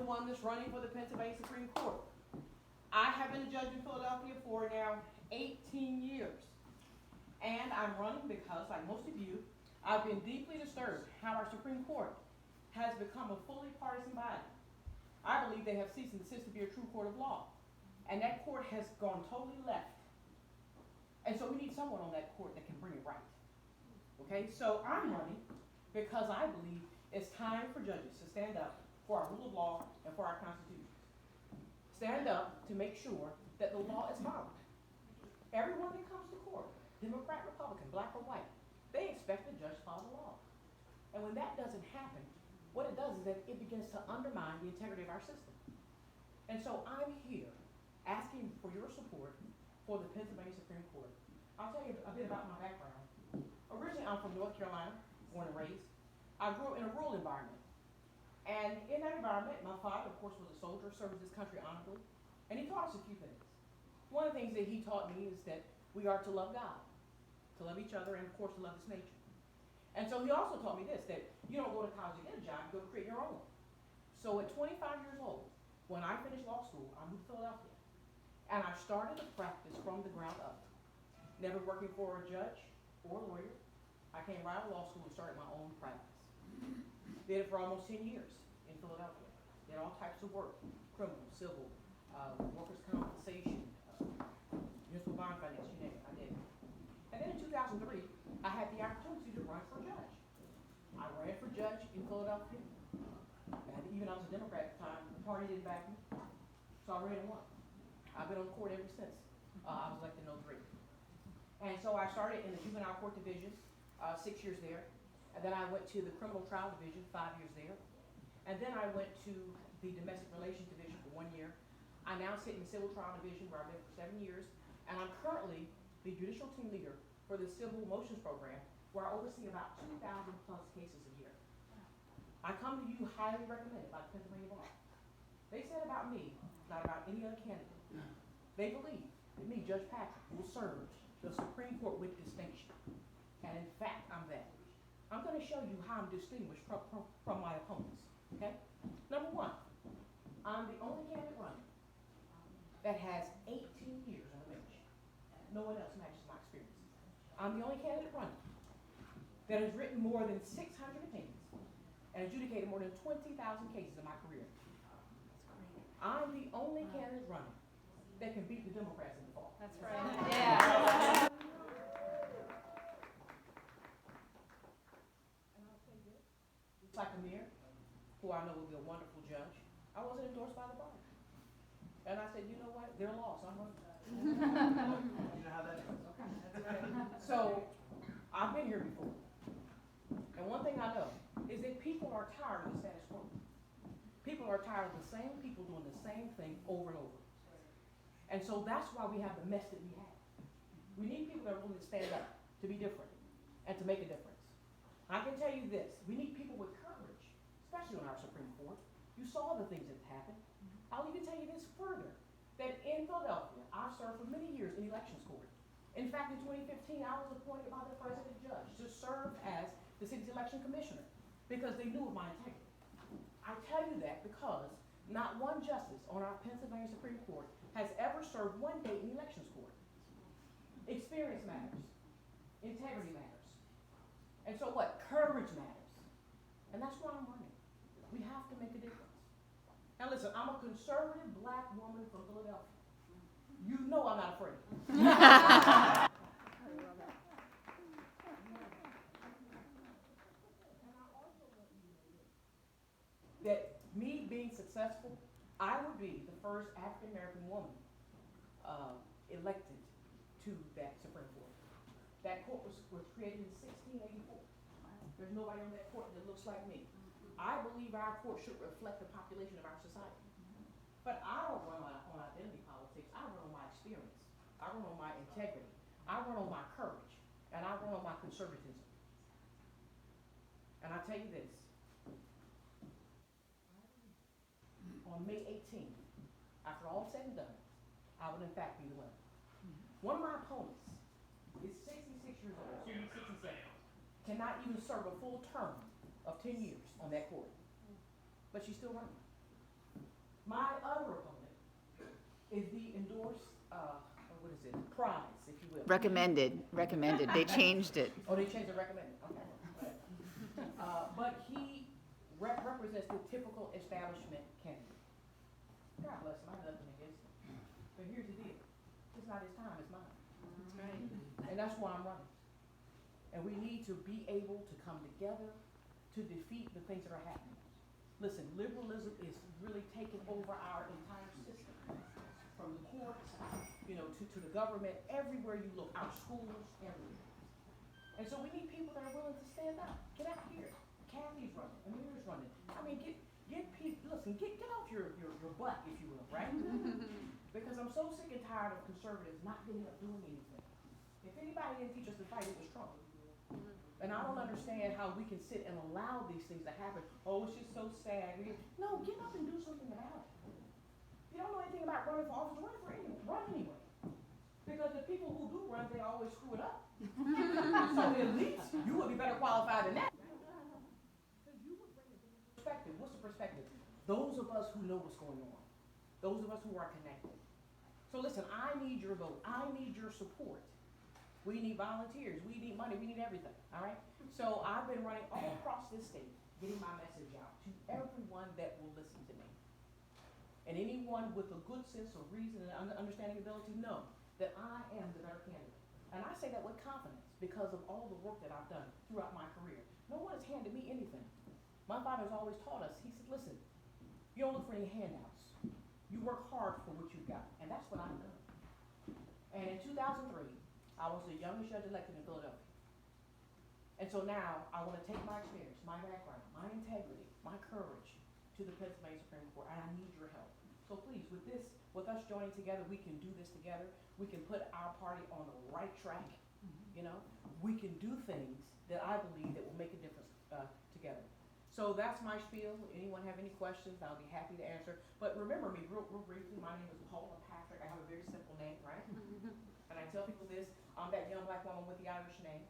the one that's running for the Pennsylvania Supreme Court. I have been a judge in Philadelphia for now 18 years. And I'm running because, like most of you, I've been deeply disturbed how our Supreme Court has become a fully partisan body. I believe they have ceased and desist to be a true court of law. And that court has gone totally left. And so we need someone on that court that can bring it right. Okay, so I'm running because I believe it's time for judges to stand up for our rule of law and for our Constitution. Stand up to make sure that the law is followed. Everyone that comes to court, Democrat, Republican, black or white, they expect the judge to follow the law. And when that doesn't happen, what it does is that it begins to undermine the integrity of our system. And so I'm here asking for your support for the Pennsylvania Supreme Court. I'll tell you a bit about my background. Originally, I'm from North Carolina, born and raised. I grew up in a rural environment. And in that environment, my father, of course, was a soldier, served this country honorably. And he taught us a few things. One of the things that he taught me is that we are to love God, to love each other, and of course, to love this nature. And so he also taught me this, that you don't go to college to get a job, you go to create your own. So at 25 years old, when I finished law school, I moved to Philadelphia. And I started to practice from the ground up. Never working for a judge or a lawyer. I came right out of law school and started my own practice. Did it for almost 10 years in Philadelphia. Did all types of work, criminal, civil, workers' compensation, municipal bond finance, you name it, I did it. And then in 2003, I had the opportunity to run for judge. I ran for judge in Philadelphia. And even though I was a Democrat at the time, the party didn't back me. So I ran and won. I've been on the court ever since I was elected in 03. And so I started in the juvenile court division, 6 years there. And then I went to the criminal trial division, 5 years there. And then I went to the domestic relations division for 1 year. I now sit in the civil trial division where I've been for 7 years. And I'm currently the judicial team leader for the civil motions program where I oversee about 2,000 plus cases a year. I come to you highly recommended by the Pennsylvania Bar. They said about me, not about any other candidate. They believe that me, Judge Patrick, will serve the Supreme Court with distinction. And in fact, I'm that. I'm going to show you how I'm distinguished from my opponents. Okay? Number one, I'm the only candidate running that has 18 years on the bench. No one else matches my experience. I'm the only candidate running that has written more than 600 opinions and adjudicated more than 20,000 cases in my career. I'm the only candidate running that can beat the Democrats in the fall. That's right. Yeah. It's like Amir, who I know will be a wonderful judge. I wasn't endorsed by the bar. And I said, you know what? They're lost. I'm running. You know how that is. Okay. So, I've been here before. And one thing I know is that people are tired of the status quo. People are tired of the same people doing the same thing over and over. And so that's why we have the mess that we have. We need people that are willing to stand up, to be different, and to make a difference. I can tell you this, we need people with courage, especially on our Supreme Court. You saw the things that happened. I'll even tell you this further, that in Philadelphia, I served for many years in elections court. In fact, in 2015, I was appointed by the president judge to serve as the city's election commissioner because they knew of my integrity. I tell you that because not one justice on our Pennsylvania Supreme Court has ever served one day in elections court. Experience matters. Integrity matters. And so what? Courage matters. And that's why I'm running. We have to make a difference. Now listen, I'm a conservative black woman from Philadelphia. You know I'm not afraid. That me being successful, I would be the first African American woman elected to that Supreme Court. That court was created in 1684. There's nobody on that court that looks like me. I believe our court should reflect the population of our society. But I don't run on identity politics. I run on my experience. I run on my integrity. I run on my courage. And I run on my conservatism. And I tell you this. On May 18th, after all said and done, I will in fact be the winner. One of my opponents is 66 years old, soon 67, cannot even serve a full term of 10 years on that court. But she's still running. My other opponent is the endorsed, what is it, prize, if you will. Recommended. They changed it. Oh, they changed the recommended, okay. But he represents the typical establishment candidate. God bless him, I have nothing against him. But here's the deal, it's not his time, it's mine. That's right. And that's why I'm running. And we need to be able to come together to defeat the things that are happening. Listen, liberalism is really taking over our entire system. From the courts, to the government, everywhere you look, our schools, everywhere. And so we need people that are willing to stand up. Get out here. Kathy's running, Amir's running. I mean, get people, listen, get off your butt, if you will, right? Because I'm so sick and tired of conservatives not getting up doing anything. If anybody didn't teach us to fight, it was Trump. And I don't understand how we can sit and allow these things to happen. Oh, it's just so sad. No, get up and do something about it. If you don't know anything about running for office, run anyway. Because the people who do run, they always screw it up. So at least you would be better qualified than that. Because you would bring a different perspective. What's the perspective? Those of us who know what's going on. Those of us who are connected. So listen, I need your vote. I need your support. We need volunteers, we need money, we need everything, all right? So I've been running all across this state, getting my message out to everyone that will listen to me. And anyone with a good sense of reason and understanding ability know that I am the better candidate. And I say that with confidence because of all the work that I've done throughout my career. No one has handed me anything. My father's always taught us, he said, listen, you don't look for any handouts. You work hard for what you've got, and that's what I've done. And in 2003, I was the youngest judge elected in Philadelphia. And so now I want to take my experience, my background, my integrity, my courage to the Pennsylvania Supreme Court, and I need your help. So please, with us joining together, we can do this together. We can put our party on the right track. We can do things that I believe that will make a difference together. So that's my spiel. Anyone have any questions, I'll be happy to answer. But remember me real briefly, my name is Paula Patrick. I have a very simple name, right? And I tell people this, I'm that young black woman with the Irish name.